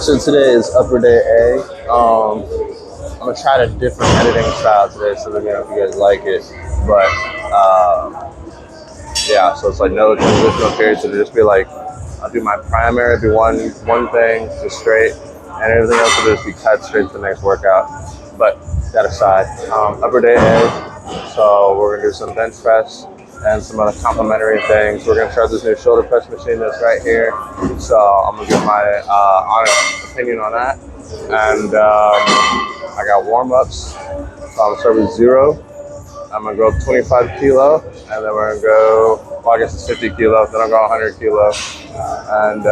So today is upper day A. I'm gonna try a different editing style today, so let me know if you guys like it. But yeah, so it's like no transitional periods. It'll just be like I'll do my primary, do one thing just straight, and everything else will just be cut straight to the next workout. But that aside, upper day A. So we're gonna do some bench press and some other complementary things. We're gonna try this new shoulder press machine that's right here. So I'm gonna give my honest opinion on that. And I got warm-ups. So I'm gonna start with 0. I'm gonna go up 25 kilo, and then we're gonna go, well, I guess it's 50 kilo, then I'll go 100 kilo. And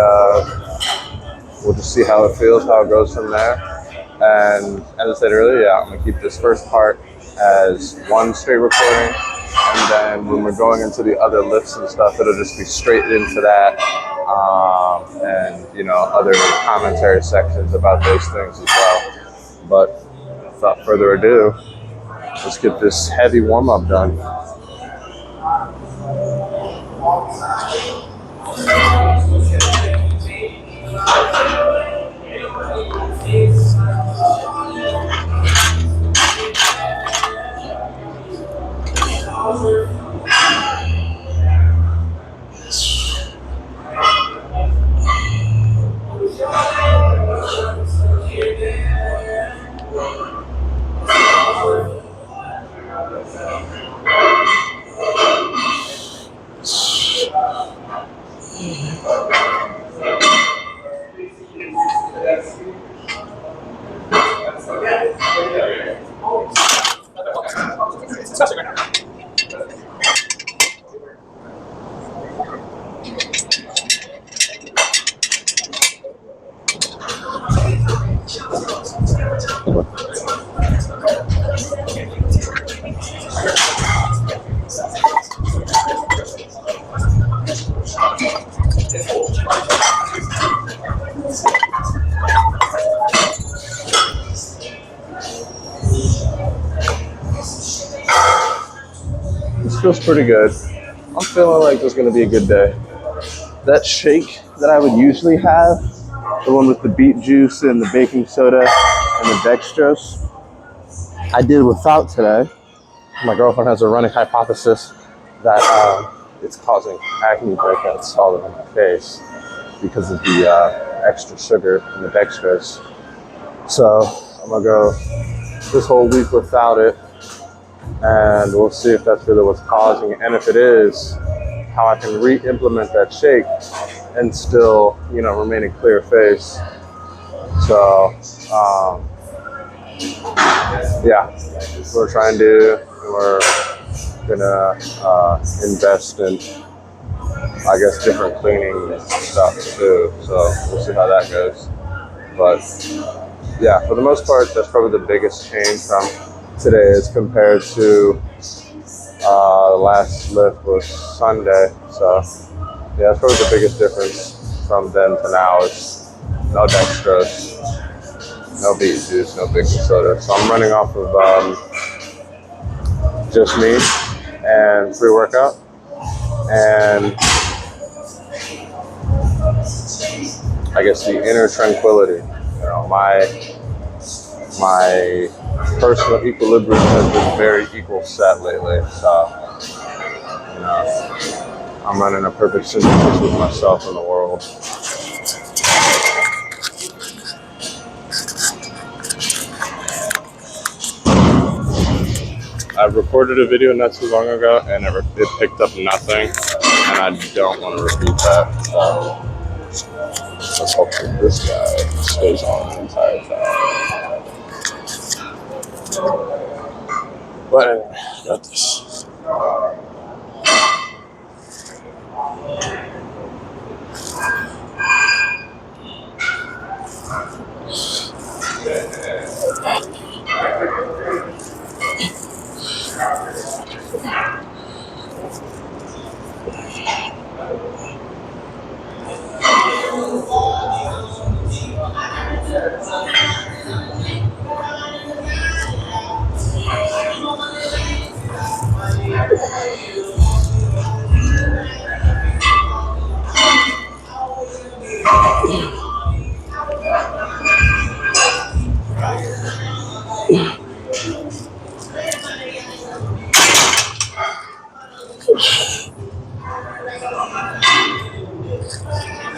we'll just see how it feels, how it goes from there. And as I said earlier, yeah, I'm gonna keep this first part as one straight recording. And then when we're going into the other lifts and stuff, it'll just be straight into that. And, you know, other commentary sections about those things as well. But without further ado, let's get this heavy warm-up done. This feels pretty good. I'm feeling like it's gonna be a good day. That shake that I would usually have, the one with the beet juice and the baking soda and the dextrose, I did without today. My girlfriend has a running hypothesis that it's causing acne breakouts all over my face because of the extra sugar and the dextrose. So I'm gonna go this whole week without it, and we'll see if that's really what's causing it. And if it is, how I can re-implement that shake and still, you know, remain a clear face. So, yeah, we're trying to, we're gonna invest in, I guess, different cleaning stuff too. So we'll see how that goes. But yeah, for the most part, that's probably the biggest change from today as compared to the last lift was Sunday. So yeah, that's probably the biggest difference from then to now is no dextrose, no beet juice, no baking soda. So I'm running off of just me and pre-workout, and I guess the inner tranquility. You know, my personal equilibrium has been very equal set lately. So, you know, I'm running a perfect synthesis with myself and the world. I recorded a video not too long ago, and it picked up nothing, and I don't want to repeat that. So let's hope that this guy stays on the entire time. But anyway, got this.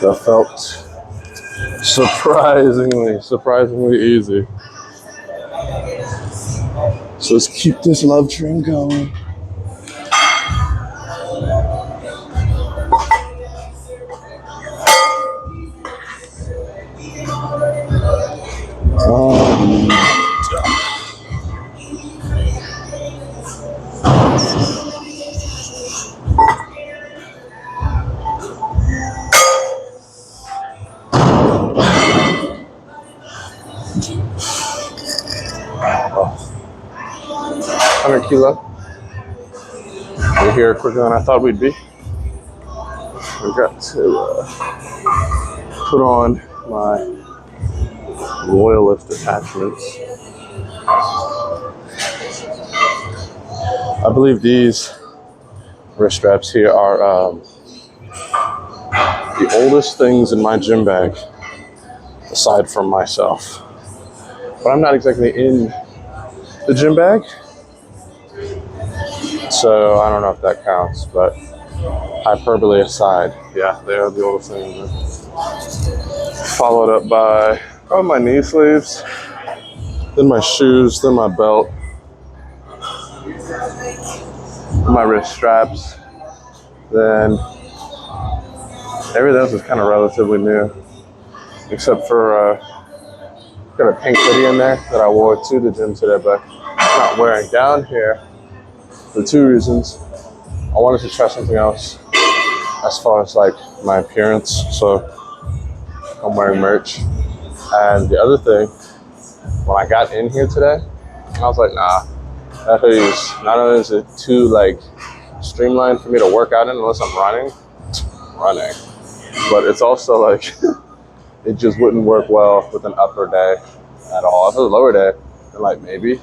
That felt surprisingly easy. So let's keep this love train going. Oh, 100 kilo. We're here quicker than I thought we'd be. We got to put on my Royalist attachments. I believe these wrist straps here are the oldest things in my gym bag, aside from myself. But I'm not exactly in the gym bag, so I don't know if that counts, but hyperbole aside, yeah, they are the oldest things. Followed up by my knee sleeves, then my shoes, then my belt, my wrist straps, then everything else is kind of relatively new, except for got a pink hoodie in there that I wore to the gym today, but I'm not wearing down here for two reasons. I wanted to try something else as far as like my appearance, so I'm wearing merch. And the other thing, when I got in here today, I was like, nah, that hoodie's not only is it too like streamlined for me to work out in unless I'm running, but it's also like it just wouldn't work well with an upper day at all. If it was a lower day, then like maybe,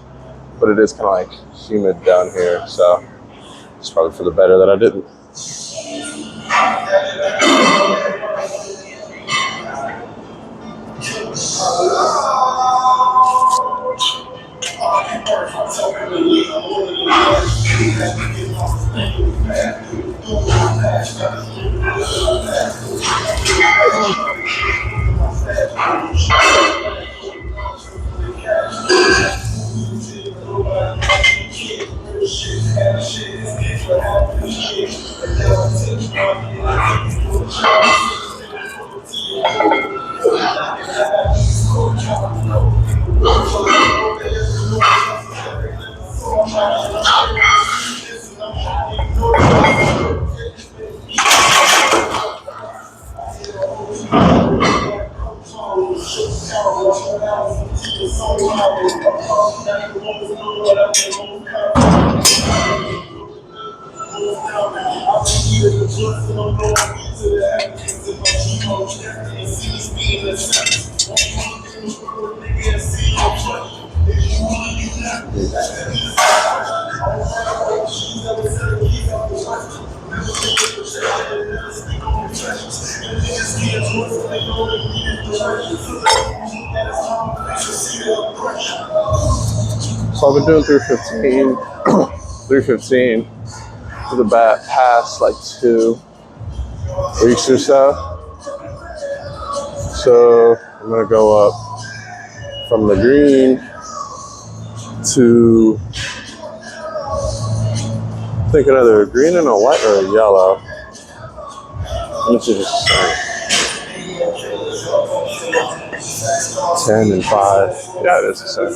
but it is kind of like humid down here, so it's probably for the better that I didn't. So I've been doing 315 for the past like 2 weeks or so. So I'm gonna go up from the green to I think another green and a white or a yellow. Let me just say 10 and 5. Yeah, it is the same.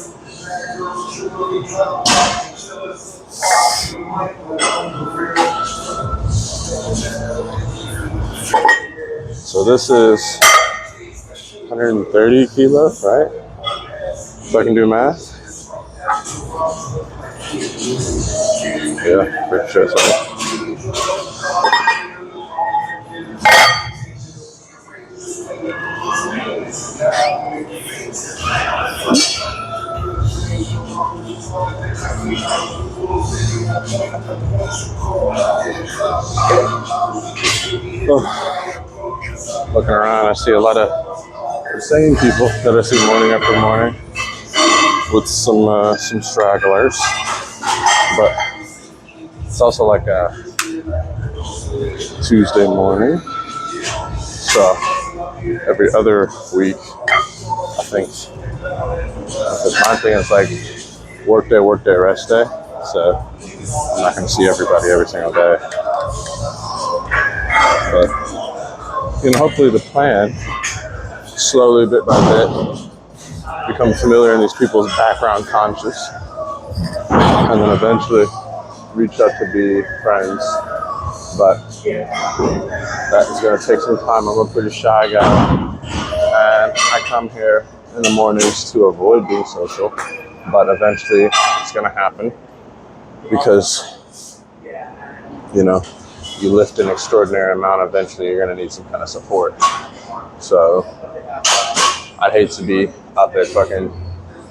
So this is 130 kilos, right? So I can do math. Yeah, pretty sure so. Oh. Looking around, I see a lot of the same people that I see morning after morning, with some stragglers, but it's also like a Tuesday morning, so every other week, I think. Because my thing is like work day, rest day. So I'm not going to see everybody every single day. But, hopefully the plan, slowly, bit by bit, become familiar in these people's background conscious, and then eventually reach out to be friends. But that is going to take some time. I'm a pretty shy guy, and I come here in the mornings to avoid being social, but eventually it's going to happen because, you lift an extraordinary amount, eventually you're going to need some kind of support. So I'd hate to be up at fucking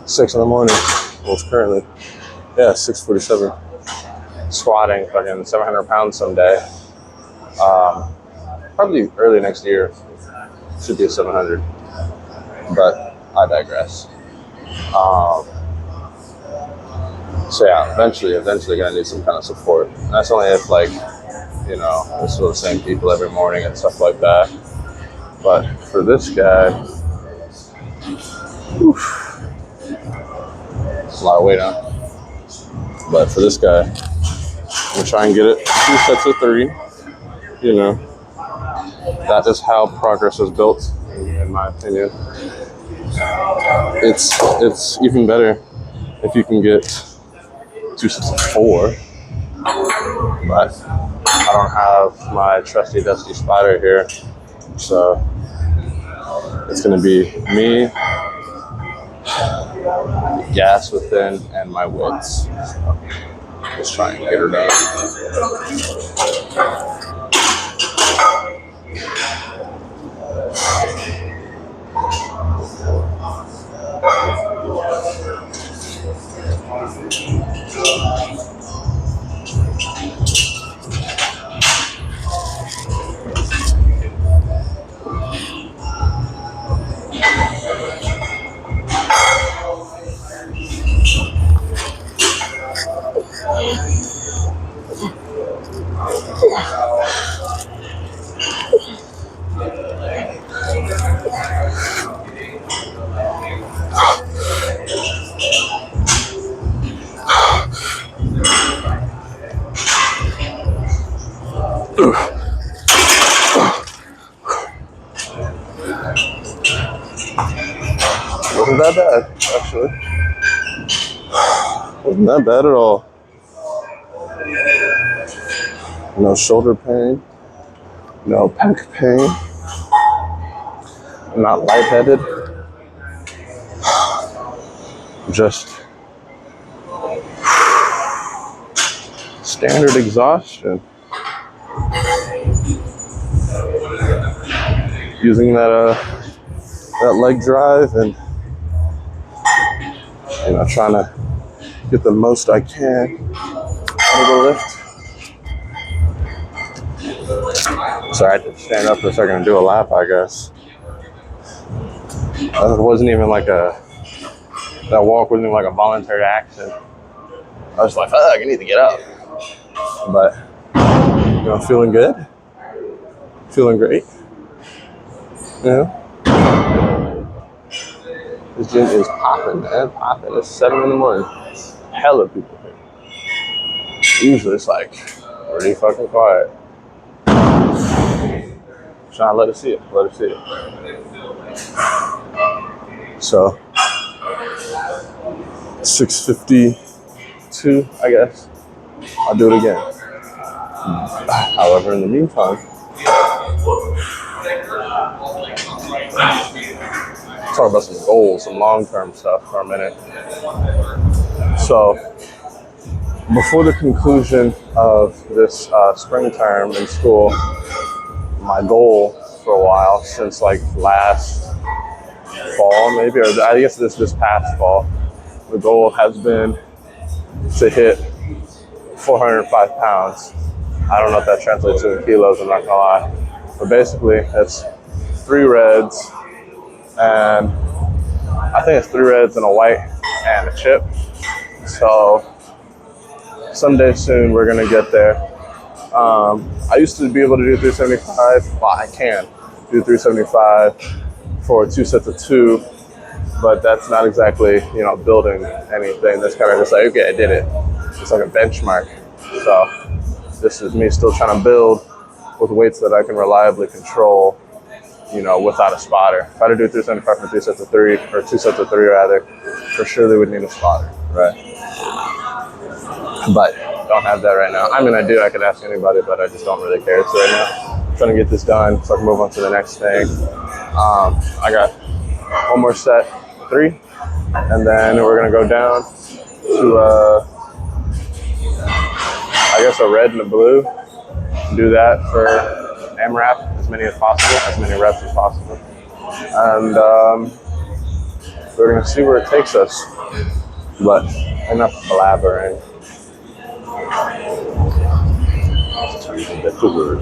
6 in the morning. Well, it's currently, 6:47, squatting fucking 700 pounds someday. Probably early next year should be a 700, but I digress. So yeah, eventually gonna need some kind of support. And that's only if it's still the same people every morning and stuff like that. But for this guy, it's a lot of weight on. But for this guy, I'm gonna try and get it 2 sets of 3. That is how progress is built, in my opinion. It's even better if you can get 2 sets of 4. But I don't have my trusty dusty spider here, so it's gonna be me, gas within, and my wits. So just try and get her done. Wasn't that bad, actually. Wasn't that bad at all. No shoulder pain, no pec pain. I'm not lightheaded. Just standard exhaustion. Using that leg drive and trying to get the most I can out of the lift. So I had to stand up for a second and do a lap, I guess. It wasn't even like that walk wasn't even like a voluntary action. I was like, fuck, I need to get up. But, feeling good. Feeling great. This gym is popping, man. Popping. It's 7 in the morning. Hella people here. Usually it's like pretty fucking quiet. Trying to let it see it. So 6:52, I guess. I'll do it again. However, in the meantime, talk about some goals, some long-term stuff for a minute. So, before the conclusion of this spring term in school, my goal for a while, since like last fall maybe, or I guess this past fall, the goal has been to hit 405 pounds. I don't know if that translates to kilos, I'm not gonna lie. But basically, it's 3 reds, and I think it's 3 reds and a white and a chip. So someday soon we're gonna get there. I used to be able to do 375, but I can. do 375 for 2 sets of 2, but that's not exactly, you know, building anything. That's kind of just like, okay, I did it. It's like a benchmark. So this is me still trying to build with weights that I can reliably control, you know, without a spotter. If I had to do 375 for 3 sets of 3, or 2 sets of 3 rather, for sure they would need a spotter, right? But don't have that right now. I mean, I do, I could ask anybody, but I just don't really care. So right now, I'm trying to get this done so I can move on to the next thing. I got one more set, 3, and then we're gonna go down to, I guess a red and a blue. Do that for AMRAP, as many as possible, as many reps as possible. And we're gonna see where it takes us. But enough blabbering. That's the word.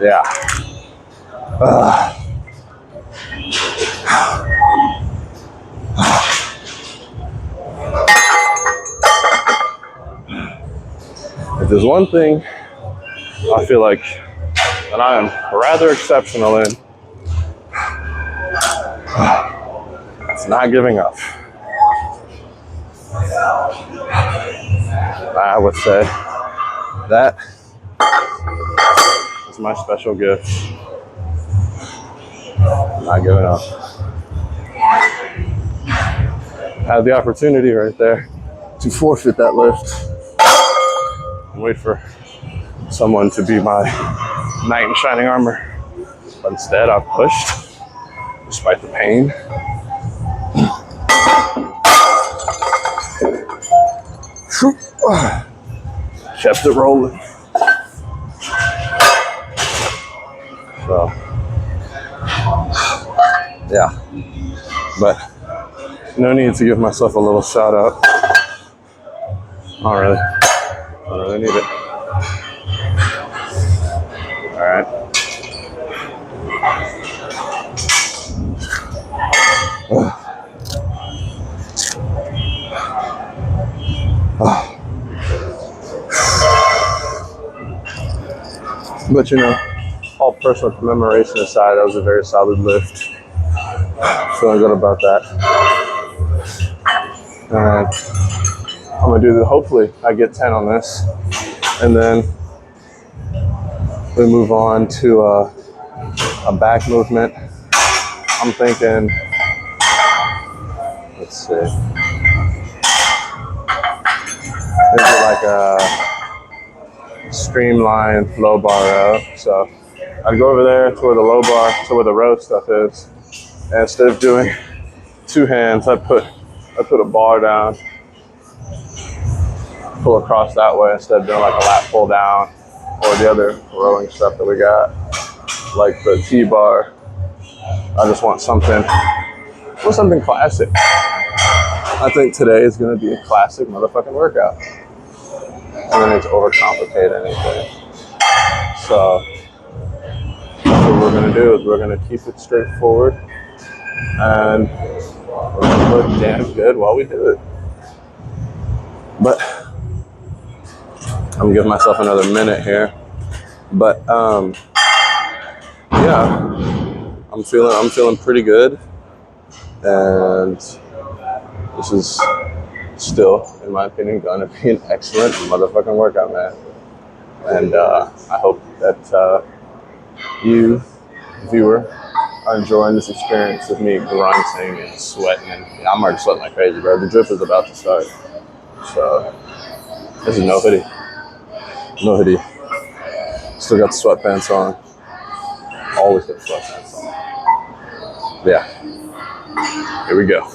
Yeah. If there's one thing I feel like that I am rather exceptional in, it's not giving up. I would say that is my special gift. Not giving up. I had the opportunity right there to forfeit that lift and wait for someone to be my knight in shining armor. But instead, I pushed, despite the pain. Kept it rolling. So, yeah. But no need to give myself a little shout out. Not really. I don't really need it. All right. But you know, all personal commemoration aside, that was a very solid lift. Feeling good about that. And I'm gonna do the, hopefully I get 10 on this. And then we move on to a back movement. I'm thinking, let's see, maybe like a streamlined low bar row. So I'd go over there to where the low bar, to where the row stuff is. And instead of doing 2 hands, I put a bar down, pull across that way instead of doing like a lat pull down or the other rowing stuff that we got, like the T-bar. I just want something classic. I think today is gonna be a classic motherfucking workout. I don't need to overcomplicate anything. So that's what we're gonna do, is we're gonna keep it straightforward and we're gonna look damn good while we do it. But I'm giving myself another minute here, but yeah, I'm feeling pretty good, and this is still, in my opinion, gonna be an excellent motherfucking workout, man. And I hope that you, viewer, are enjoying this experience of me grunting and sweating. And I'm already sweating like crazy, bro. The drip is about to start. So this is no hoodie. No hoodie. Still got the sweatpants on. Always got the sweatpants on. Yeah. Here we go.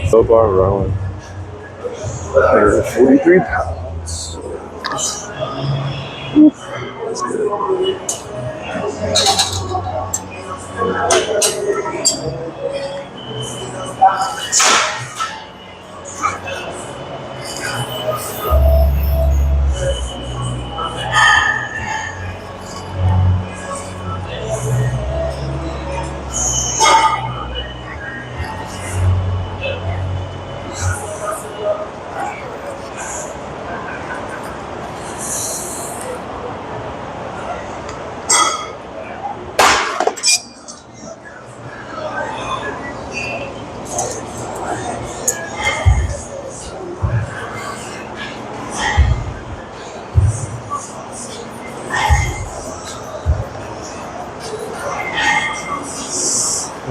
Crowbar rowing. 43 pounds. That's good.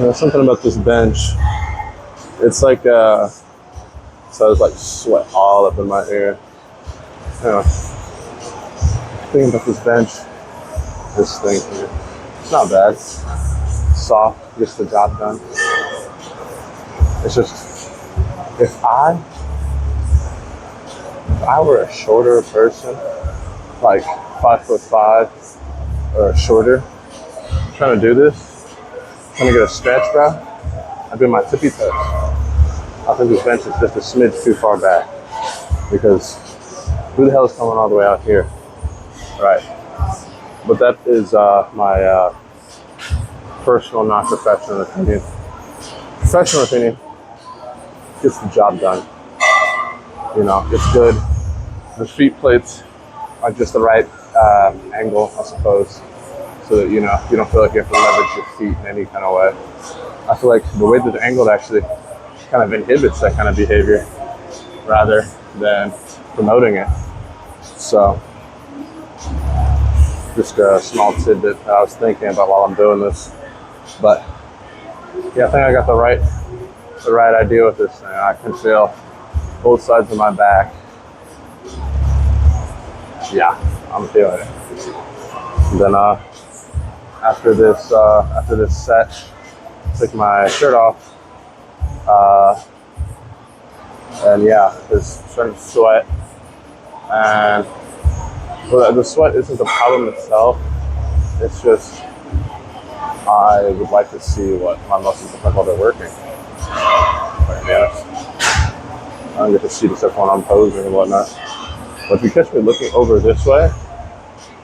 There's something about this bench. It's like, so there's like sweat all up in my ear. Yeah. Thinking about this bench, this thing here. It's not bad. Soft, gets the job done. It's just, if I were a shorter person, like 5'5" or shorter, trying to do this, trying to get a stretch, bro, I'd be on my tippy toes. I think this bench is just a smidge too far back, because who the hell is coming all the way out here? Right. But that is my personal, non-professional opinion. Professional opinion gets the job done. You know, it's good. The feet plates are just the right angle, I suppose, so that, you know, you don't feel like you have to leverage your feet in any kind of way. I feel like the way that they're angled actually kind of inhibits that kind of behavior rather than promoting it. So, just a small tidbit that I was thinking about while I'm doing this. But yeah, I think I got the right idea with this thing. I can feel both sides of my back. Yeah, I'm feeling it. And then after this set, take my shirt off, and yeah, just starting to sweat, and But the sweat isn't the problem itself. It's just I would like to see what my muscles look like while they're working. Like, yeah, I don't get to see the stuff when I'm posing and whatnot. But if you catch me looking over this way,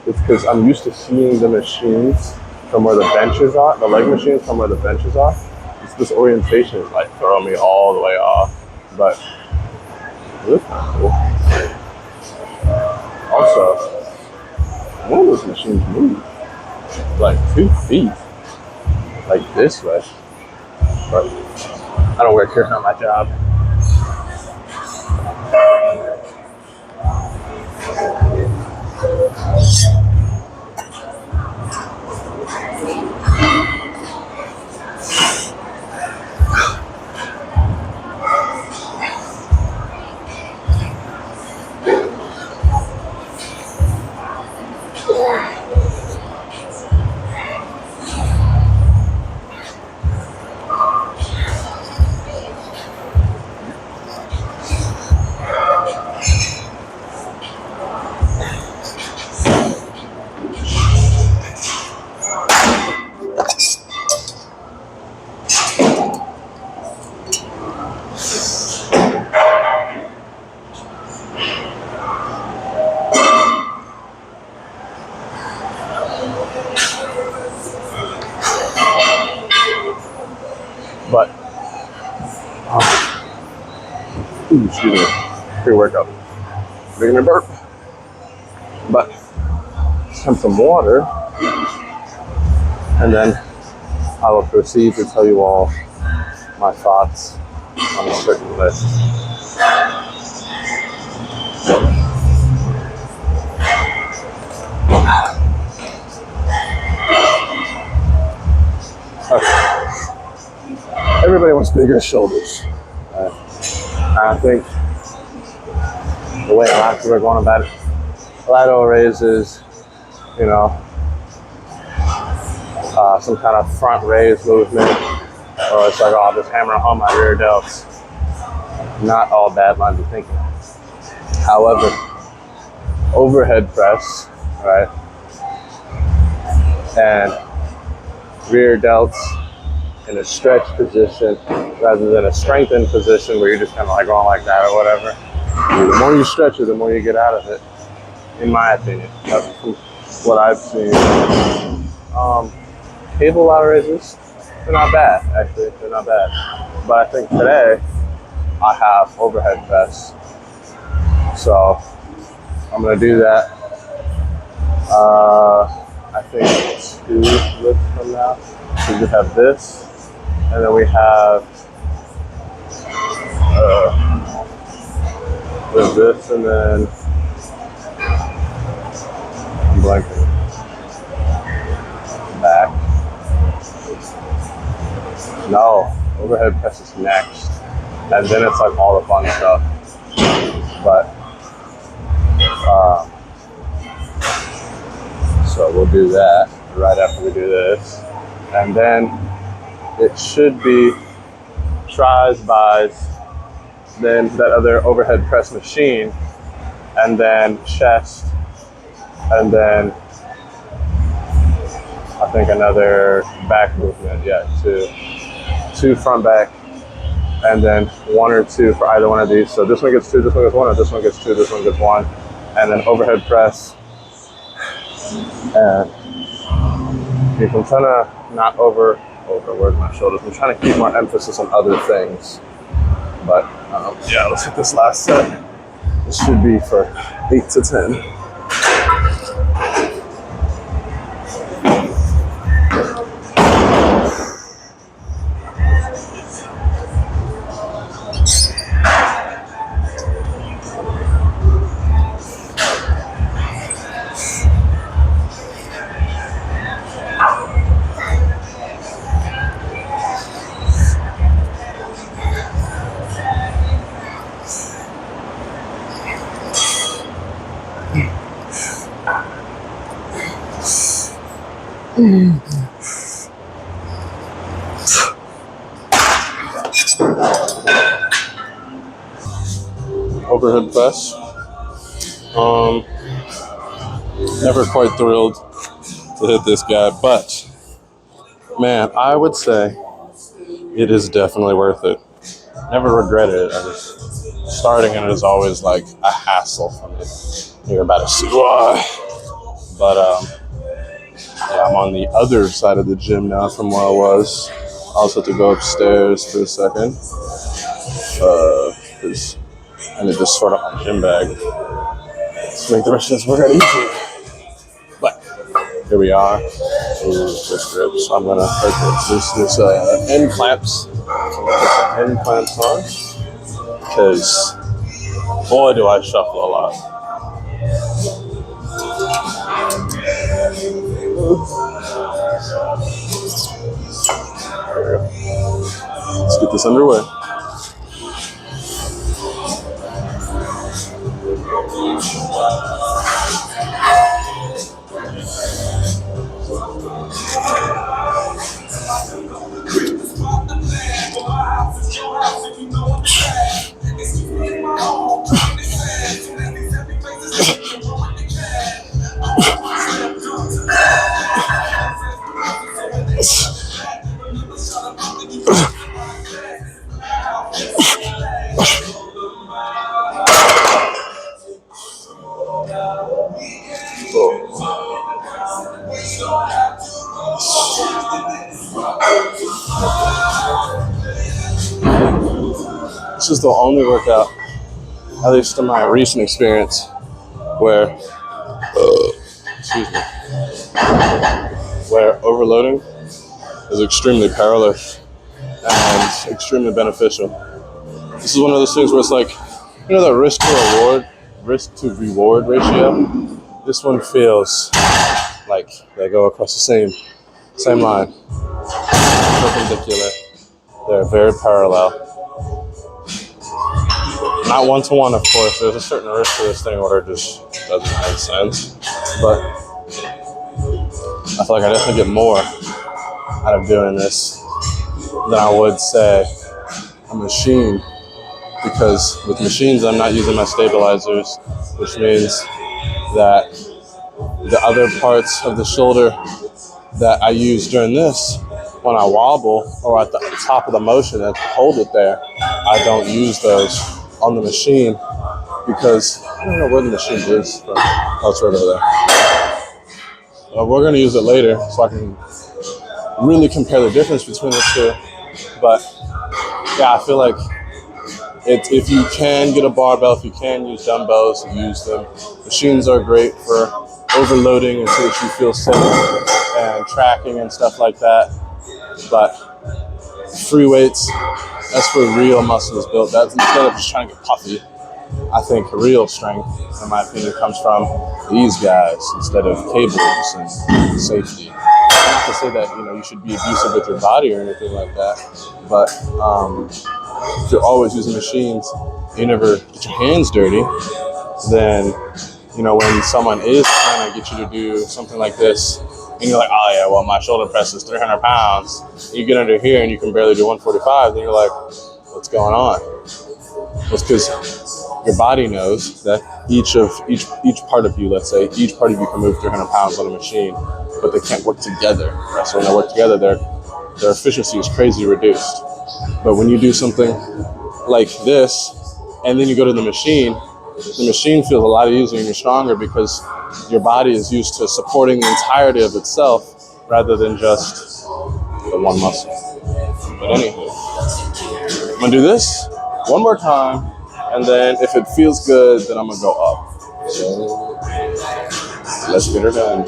it's because I'm used to seeing the machines from where the benches are, the leg machines from where the benches are. It's this orientation is like throwing me all the way off. But it looks kind of cool. Also, one of those machines moves like 2 feet, like this way. But I don't work here, it's not my job. But, excuse me, pre-workout, making a burp. But, some water, and then I will proceed to tell you all my thoughts on a certain list. Okay. Everybody wants bigger shoulders. I think the way a lot of people are going about it, lateral raises, you know, some kind of front raise movement, or it's like, oh, I'll just hammer home my rear delts. Not all bad lines of thinking. However, overhead press, right, and rear delts in a stretch position rather than a strengthened position where you're just kind of like going like that or whatever. The more you stretch it, the more you get out of it, in my opinion. That's what I've seen. Cable lateral raises, they're not bad, actually. They're not bad. But I think today, I have overhead press. So, I'm going to do that. I think 2 lifts from now. So we just have this. And then we have there's this, and then I'm blanking. Back. No, overhead press is next. And then it's like all the fun stuff. But so we'll do that right after we do this. And then it should be tries, buys, then that other overhead press machine, and then chest, and then I think another back movement, yeah, two front back, and then 1 or 2 for either one of these. So this one gets 2, this one gets 1, or this one gets 2, this one gets 1, and then overhead press. And if I'm trying to not overwork my shoulders, I'm trying to keep more emphasis on other things. But yeah, let's hit this last set. This should be for 8 to 10. Overhead press. Never quite thrilled to hit this guy, but man, I would say it is definitely worth it. Never regretted it. I just starting it is always like a hassle for me. You're about to see why. But yeah, I'm on the other side of the gym now from where I was. I also have to go upstairs for a second. Because I need to sort out my gym bag to make the rest of this workout easier. But here we are. Ooh, this grip. So I'm gonna put this end clamps. End clamps on. Because boy do I shuffle a lot. There we go. Let's get this underway. This is the only workout, at least in my recent experience, where where overloading is extremely perilous and extremely beneficial. This is one of those things where it's like, you know, that risk to reward ratio. This one feels like they go across the same line, perpendicular. They're very parallel. Not one-to-one, of course. There's a certain risk to this thing where it just doesn't make sense. But I feel like I definitely get more out of doing this than I would, say, a machine. Because with machines, I'm not using my stabilizers, which means that the other parts of the shoulder that I use during this, when I wobble or at the top of the motion and hold it there, I don't use those on the machine because I don't know where the machine is. Oh, it's right over there. We're going to use it later so I can really compare the difference between the two. But yeah, I feel like if you can get a barbell, if you can use dumbbells, use them. Machines are great for overloading and so that you feel safe and tracking and stuff like that. But free weights, that's where real muscle is built. That's instead of just trying to get puffy. I think real strength, in my opinion, comes from these guys instead of cables and safety. Not to say that you should be abusive with your body or anything like that, but if you're always using machines, you never get your hands dirty, then when someone is trying to get you to do something like this, and you're like, oh yeah, well my shoulder press is 300 pounds, you get under here and you can barely do 145, then you're like, what's going on? Well, it's because your body knows that each part of you, let's say, each part of you can move 300 pounds on a machine, but they can't work together. So when they work together, their efficiency is crazy reduced. But when you do something like this, and then you go to the machine feels a lot easier and you're stronger because your body is used to supporting the entirety of itself rather than just the one muscle. But anywho, I'm gonna do this one more time, and then if it feels good, then I'm gonna go up. So let's get her done.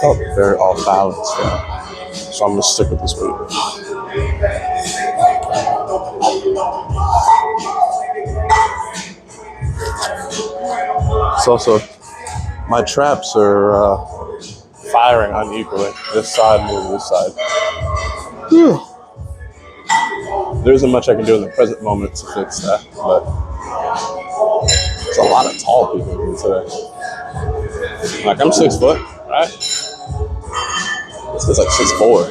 Felt very off balance there, so I'm gonna stick with this weight. It's also, my traps are firing unequally. This side moves this side. Whew. There isn't much I can do in the present moment to fix that, but there's a lot of tall people here today. Like, I'm 6 foot, right? This guy's like 6'4".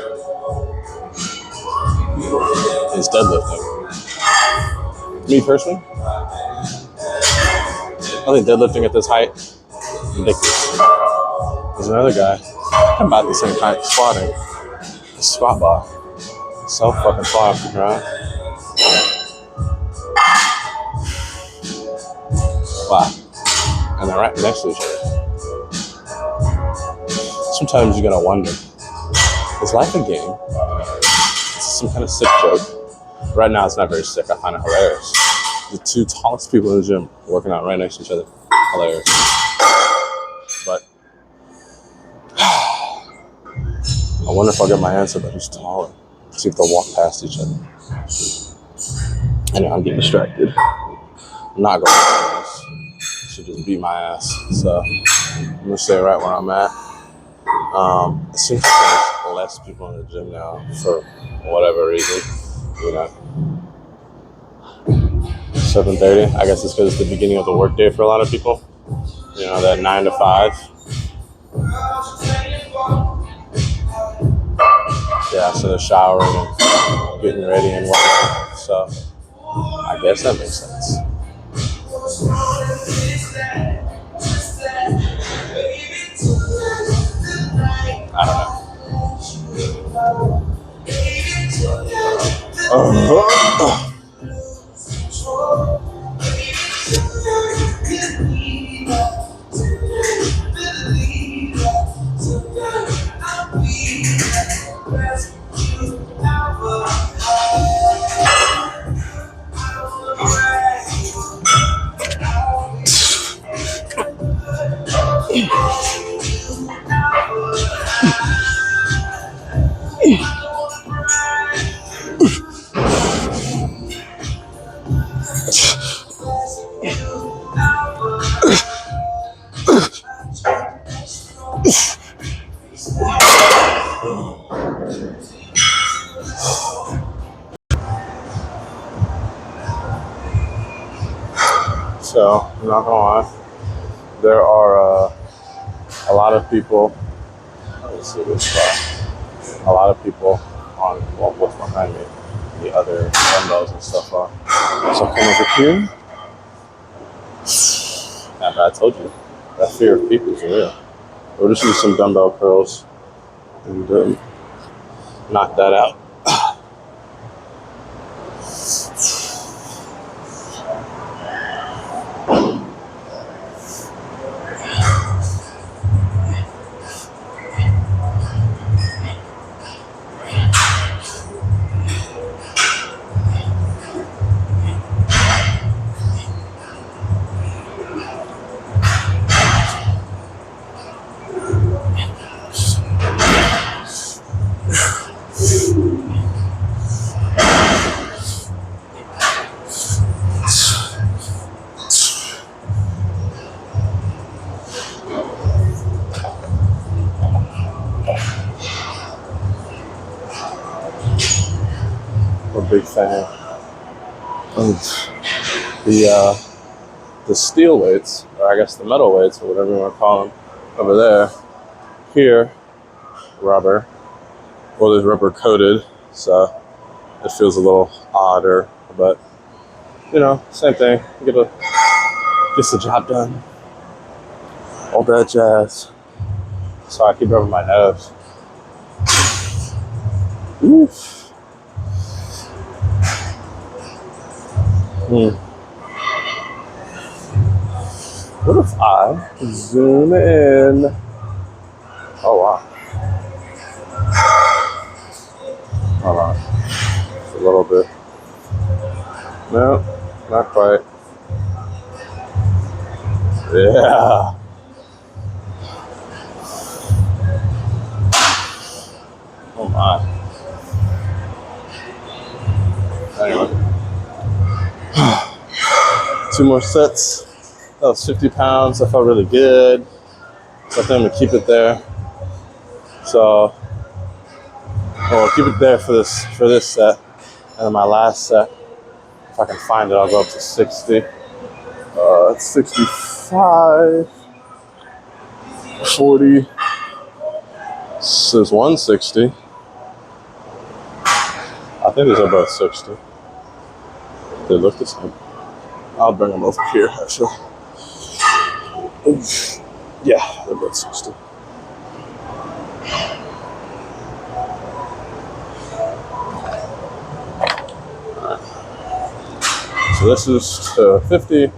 He's deadlifting. Me personally, I think deadlifting at this height, ridiculous. There's another guy, about the same height, squatting. A squat bar. So fucking far off the ground. Wow. And they're right next to each other. Sometimes you're gonna wonder, is life a game? Is some kind of sick joke? Right now it's not very sick, I find it hilarious. The 2 tallest people in the gym working out right next to each other. Hilarious. But I wonder if I'll get my answer, but who's taller? See if they'll walk past each other. Anyway, I'm getting distracted. I'm not going to this. Should just beat my ass. So I'm gonna stay right where I'm at. It seems like there's less people in the gym now for whatever reason. You know, 7:30. I guess it's because it's the beginning of the workday for a lot of people. You know, that 9 to 5. Yeah, so they're showering and getting ready and whatnot. So I guess that makes sense. I don't know. So, I'm not gonna lie, there are a lot of people. Let me see this spot. A lot of people on what's behind me, the other dumbbells and stuff are. So come over here. Yeah, but I told you, that fear of people is real. We'll just use some dumbbell curls and knock that out. I'm a big fan of the steel weights, or I guess the metal weights, or whatever you want to call them, over there. Here, rubber. Well, there's rubber coated, so it feels a little odder, but you know, same thing. Gets the job done. All that jazz. So I keep rubbing my nose. Oof. What if I zoom in? Oh wow. Hold on. Just a little bit. No, not quite. Yeah. Oh my. Anyway. 2 more sets. That was 50 pounds. I felt really good. So I think I'm gonna keep it there. So, well, keep it there for this set. And then my last set, if I can find it, I'll go up to 60. It's 65, 40. This is 160. I think these are both 60. They look the same. I'll bring them over here, actually. Yeah, they're both 60. So this is to 50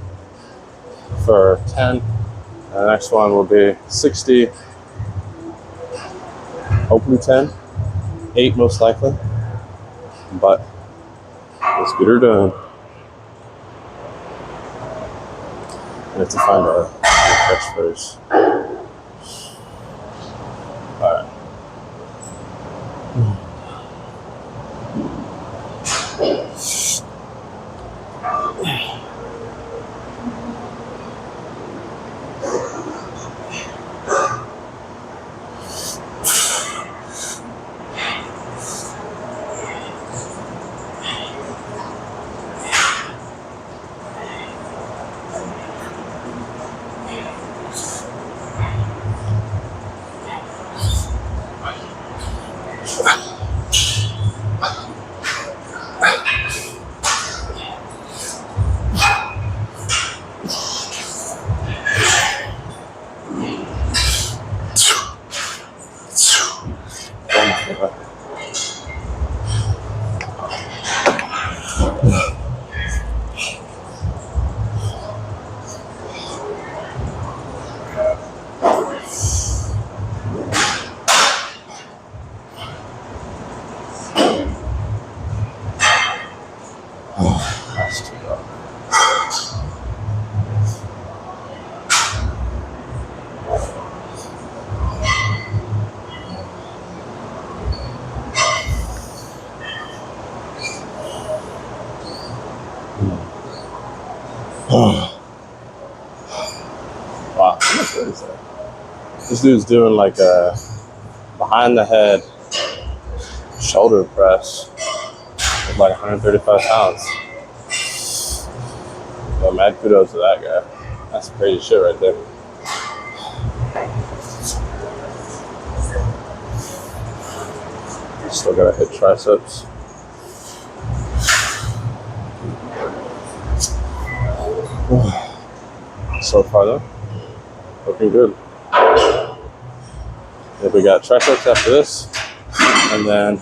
for 10. And the next one will be 60, hopefully 10, 8 most likely. But let's get her done. I have to find a catchphrase. Alright. Wow, what is that? This dude's doing like a behind the head shoulder press with like 135 pounds. Well, mad kudos to that guy. That's crazy shit right there. Still gotta hit triceps. So far though, looking good. If we got triceps after this, and then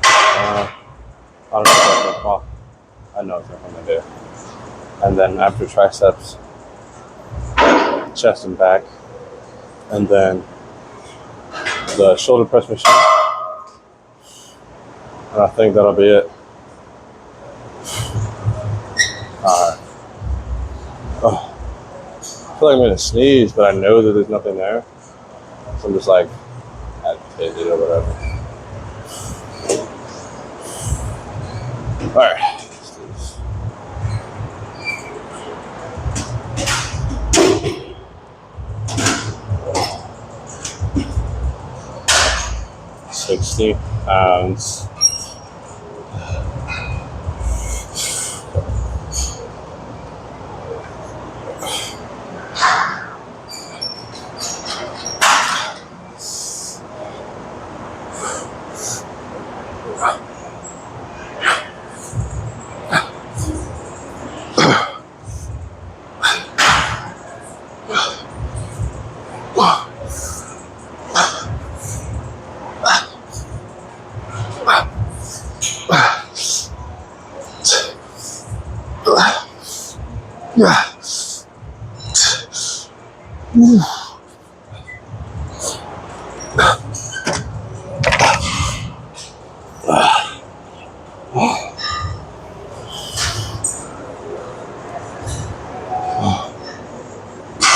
I don't know what I'm gonna, I know what I'm gonna do. And then after triceps, chest and back, and then the shoulder press machine. And I think that'll be it. Alright. Oh. I feel like I'm gonna sneeze, but I know that there's nothing there. So I'm just like agitated or whatever. Alright. Let's do this. £60.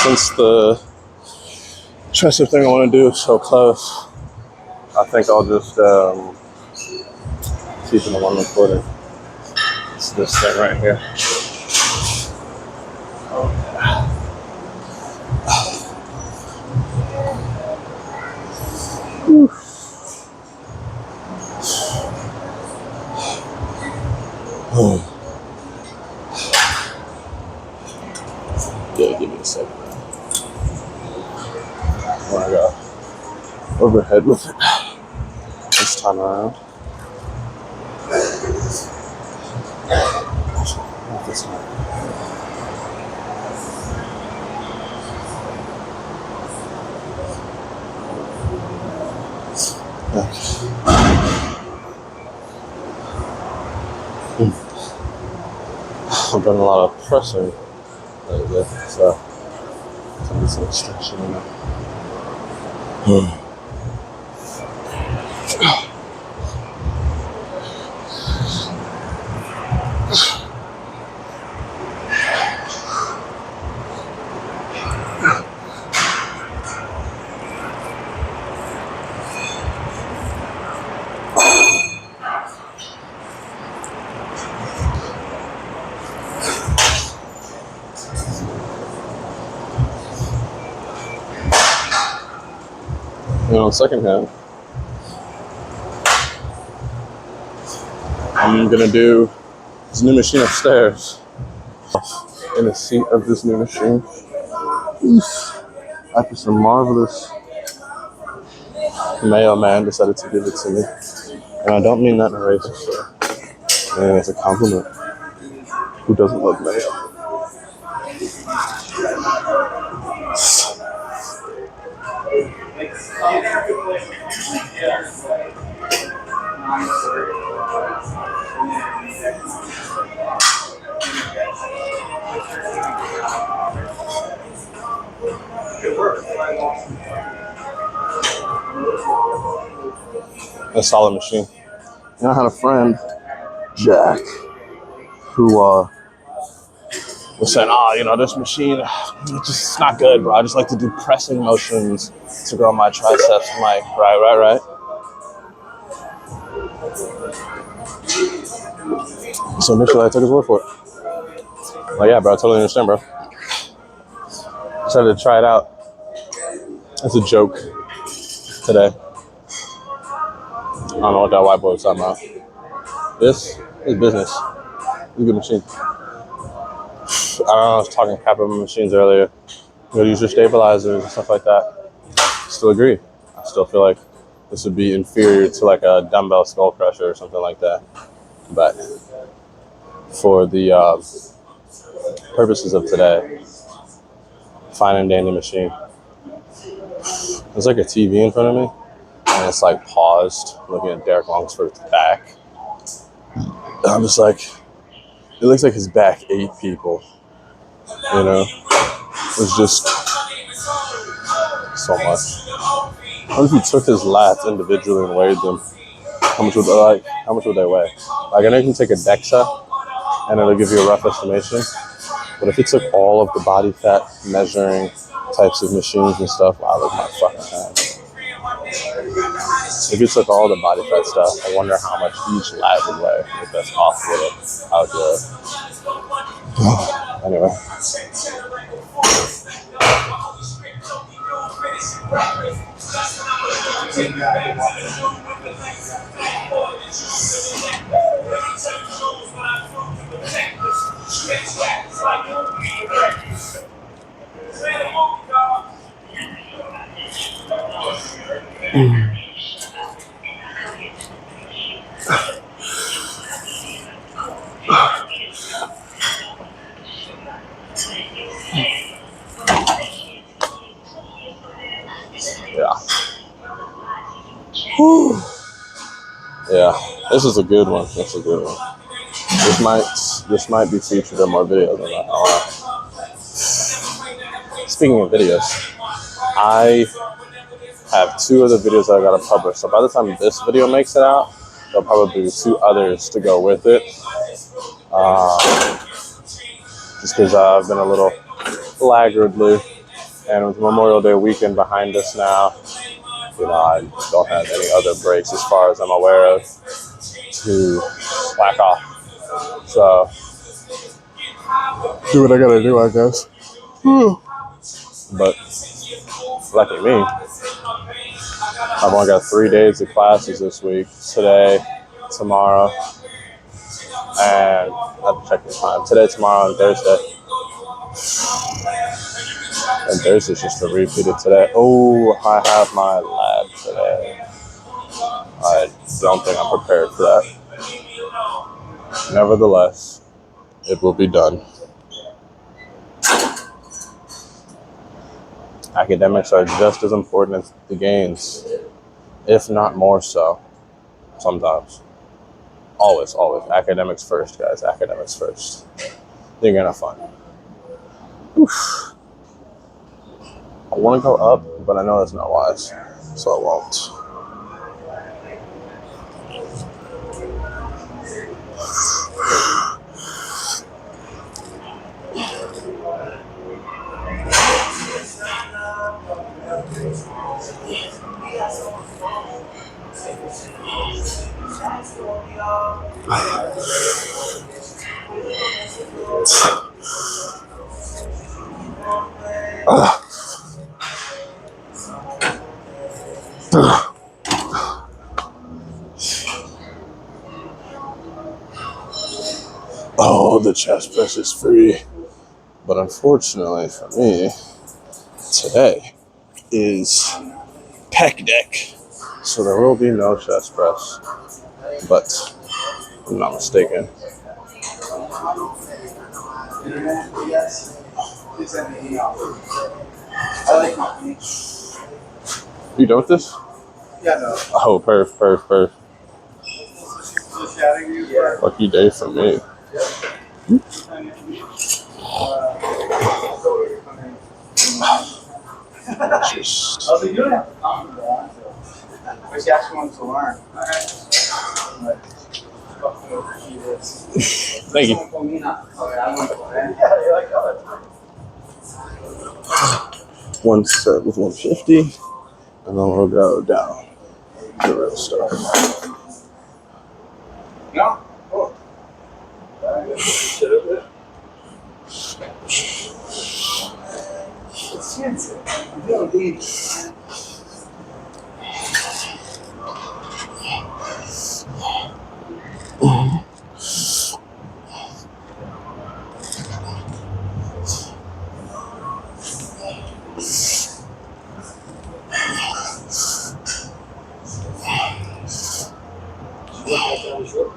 Since the tricep thing I want to do is so close, I think I'll just keep it in one recording. It's this thing right here. Okay. Yeah, give me a second. Oh my god. Overhead with it this time around. Not this time. Okay. I've done a lot of pressing lately, so I'll do some stretching in there. And on the second hand, I'm gonna do this new machine upstairs in the seat of this new machine. After some marvelous mailman decided to give it to me. And I don't mean that in a racist way. And it's a compliment. Who doesn't love mail? A solid machine. And I had a friend, Jack, who was saying, this machine, it's not good, bro. I just like to do pressing motions to grow my triceps. I'm like, right. So initially I took his word for it. Like, yeah, bro, I totally understand, bro. Decided to try it out as a joke today. I don't know what that white boy was talking about. This is business. It's a good machine. I was talking crap about machines earlier. You gotta use your stabilizers and stuff like that. Still agree. I still feel like this would be inferior to like a dumbbell skull crusher or something like that. But for the purposes of today, fine and dandy machine. There's like a TV in front of me, and it's like paused, looking at Derek Longsford's back. And I'm just like, it looks like his back ate people. You know, it's just so much. What if you took his lats individually and weighed them? How much would they weigh? Like, I know you can take a DEXA and it'll give you a rough estimation. But if it took all of the body fat measuring types of machines and stuff, wow, look at my fucking hand. If you took all the body fat stuff, I wonder how much each lat would weigh, if that's possible to calculate. Anyway. Yeah. Whew. Yeah, this is a good one. That's a good one. This might be featured in more videos than that. Speaking of videos, I have 2 other videos that I gotta publish. So by the time this video makes it out, there'll probably be 2 others to go with it. Just because I've been a little laggardly, and with Memorial Day weekend behind us now, I don't have any other breaks as far as I'm aware of to slack off. So, do what I gotta do, I guess. But, lucky me, I've only got 3 days of classes this week. Today, tomorrow, and I have to check the time. Today, tomorrow, and Thursday. Theirs is just a repeat of today. Oh, I have my lab today. I don't think I'm prepared for that. Nevertheless, it will be done. Academics are just as important as the games, if not more so, sometimes. Always, always. Academics first, guys. Academics first. You're gonna find. Oof. I want to go up, but I know that's not wise, so I won't. Oh, the chest press is free. But unfortunately for me, today is pec deck. So there will be no chest press. But if I'm not mistaken. You done with this? Yeah, no. Oh, perf. Lucky day for me. Just... Oh, so you don't have to talk to that. But she actually wants to learn. Thank you. One set with 150, and then we'll go down to the real stuff. No? Oh.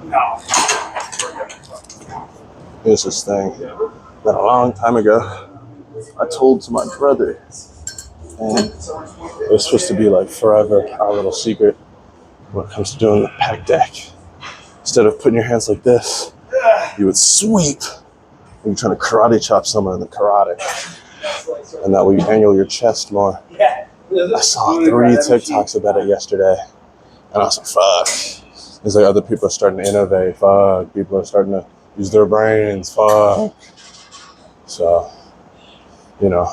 No. Here's this thing that a long time ago I told to my brother, and it was supposed to be like forever our little secret when it comes to doing the pack deck. Instead of putting your hands like this, you would sweep and you're trying to karate chop someone in the karate, and that way you angle your chest more. I saw 3 TikToks about it yesterday, and I was like, fuck. It's like other people are starting to innovate. Fuck. People are starting to use their brains. Fuck. So, you know,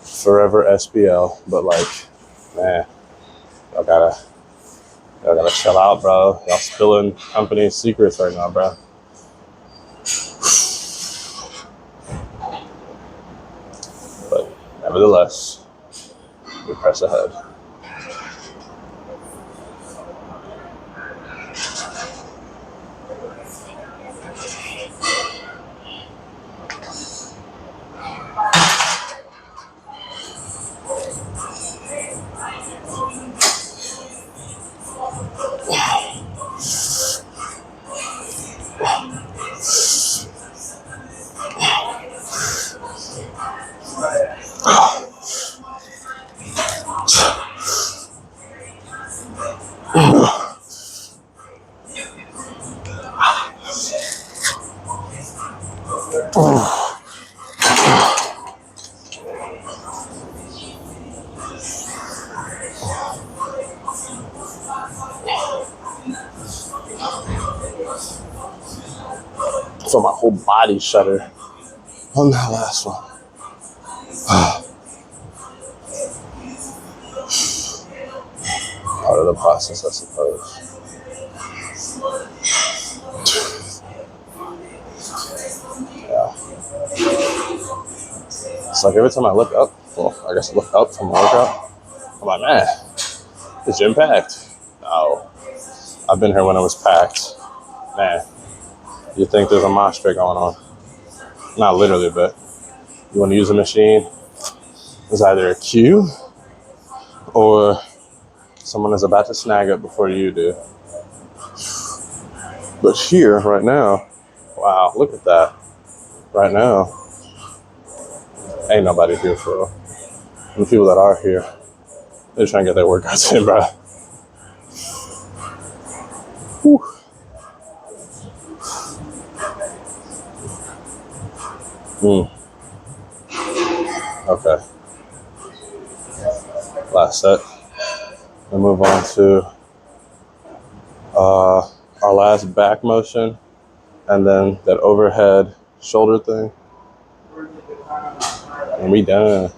forever SBL. But like, man, y'all gotta chill out, bro. Y'all spilling company secrets right now, bro. But nevertheless, we press ahead. So my whole body shuddered on that last one. Part of the process, I suppose. Yeah. It's like every time I look up, well, I guess I look up from my workout, I'm like, man, the gym packed. No. I've been here when it was packed. Man, you think there's a mosh pit going on. Not literally, but you want to use a machine, is either a cue or someone is about to snag it before you do. But here, right now, wow, look at that. Right now, ain't nobody here for real. And the people that are here, they're trying to get their workouts in, bro. Whew. Okay. Last set. We move on to our last back motion, and then that overhead shoulder thing. And we done.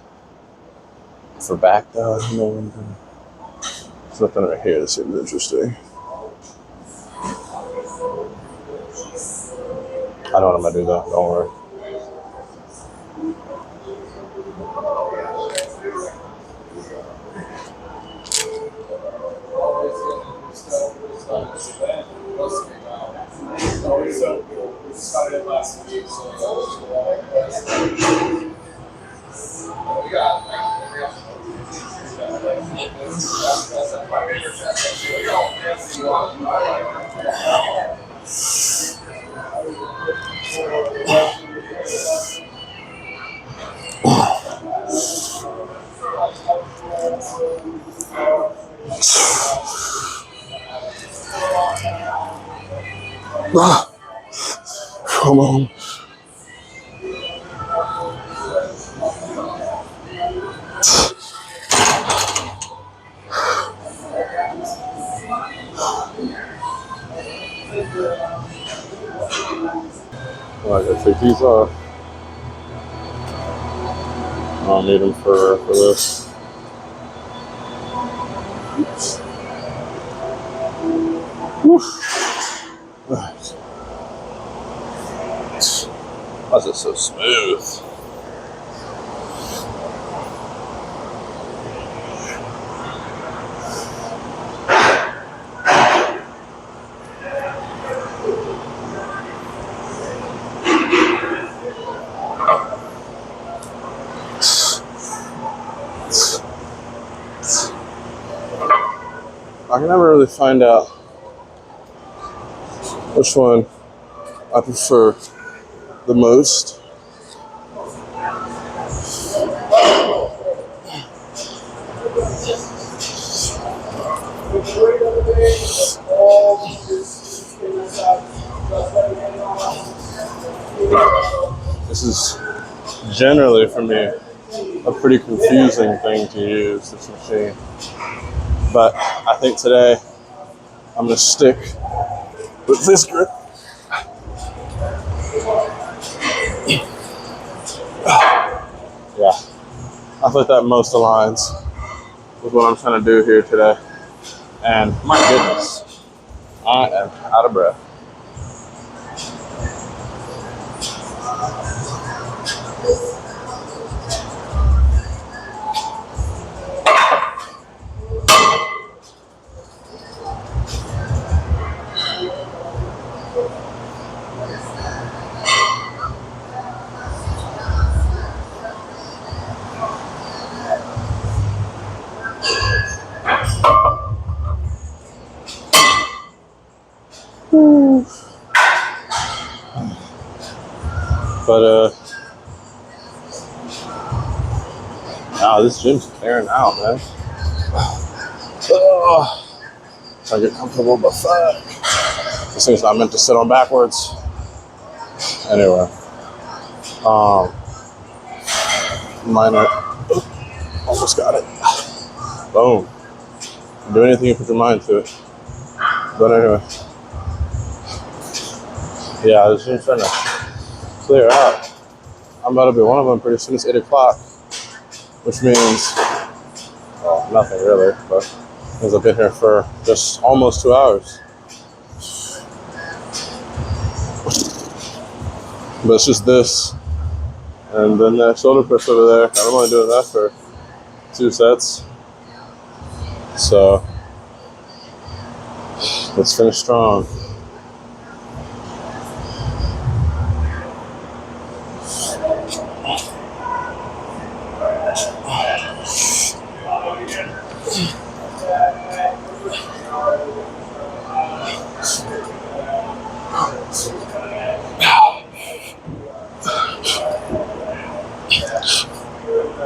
For back though, you know, there's nothing right here that seems interesting. I know what I'm gonna do though, don't worry. Come on. I gotta take these off. I don't need them for this. Oops. Why is it so smooth? I can never really find out which one I prefer the most. This is generally, for me, a pretty confusing thing to use, this machine. But I think today I'm gonna stick with this grip. Yeah, I think that most aligns with what I'm trying to do here today. And my goodness, I am out of breath. But wow, this gym's clearing out, man. Trying to get comfortable, but fuck. This thing's not meant to sit on backwards. Anyway, minor. Almost got it. Boom. Do anything you put your mind to it. But anyway, yeah, this gym's trying to clear out. I'm about to be one of them pretty soon. It's 8 o'clock, which means, well, nothing really, but means I've been here for just almost 2 hours. But it's just this, and then that shoulder press over there. I'm only doing that for 2 sets. So let's finish strong. I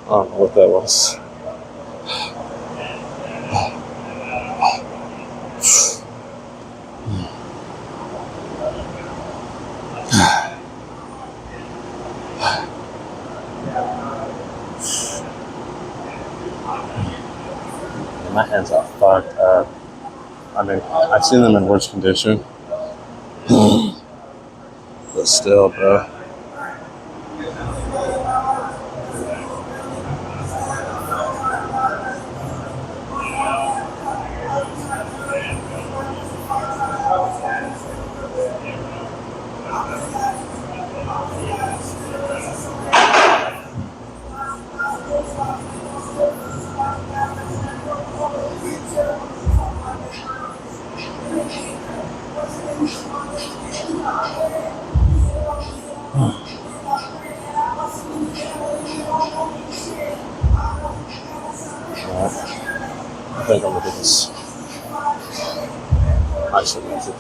don't know what that was. My hands are fucked up. I mean, I've seen them in worse condition. But still, bro. I think I'm gonna do this. I should make it.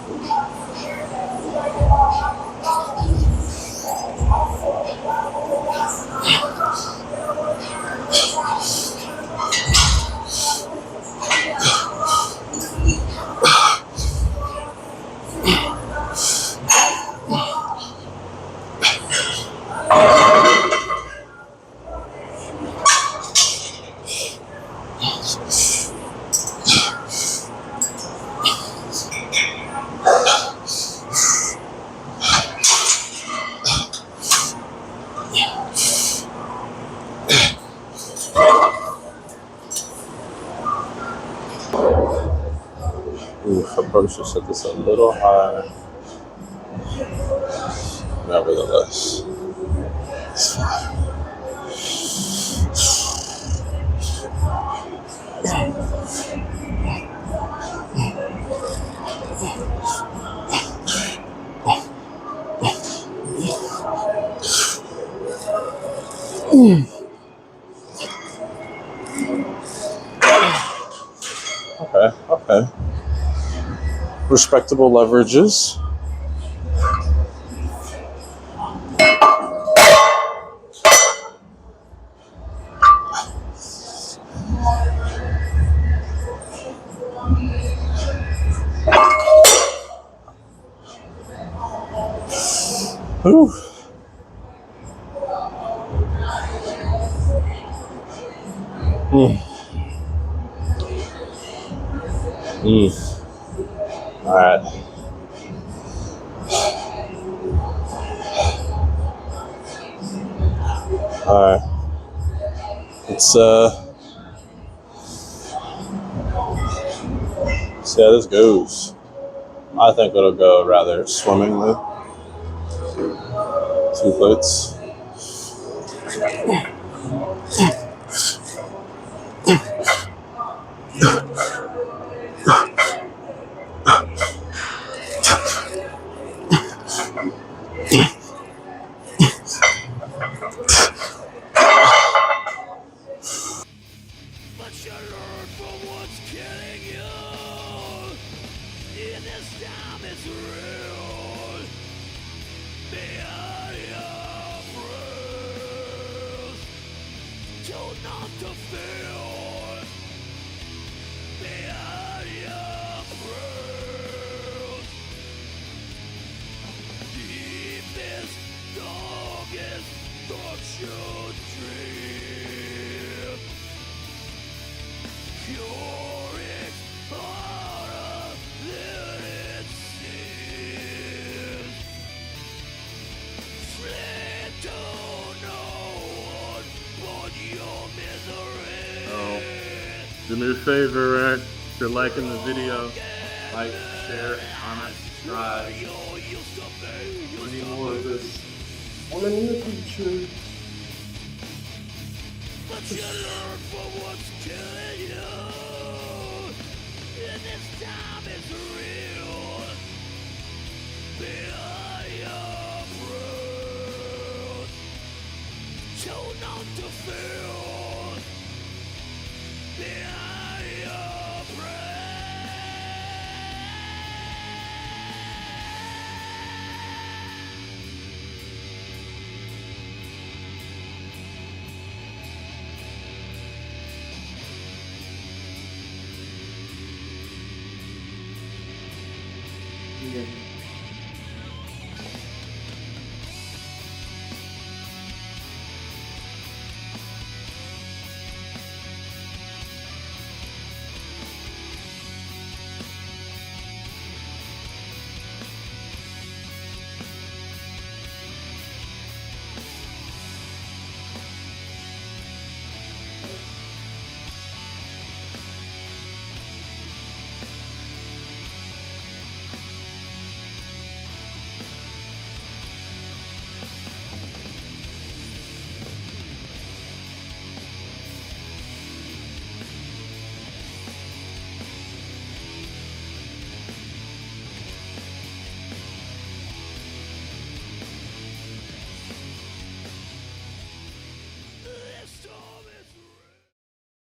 Ooh, I probably should set this a little higher. Nevertheless, it's fine. Okay. Respectable leverages. Whew. All right. All right. Let's see how this goes. I think it'll go rather swimmingly. 2 plates. But you learn from what's killing you. In this time it's real. Behind your bruise, told not to feel. Behind your bruise, deepest, darkest thoughts you dream. Cure it harder than it seems. Fled to no one but your misery. Do me a favor, right? If you're liking the video, like, share, comment, subscribe. Any more of this in the future. But you learn from what's killing you. And this time it's real. Behind your bruise, to feel behind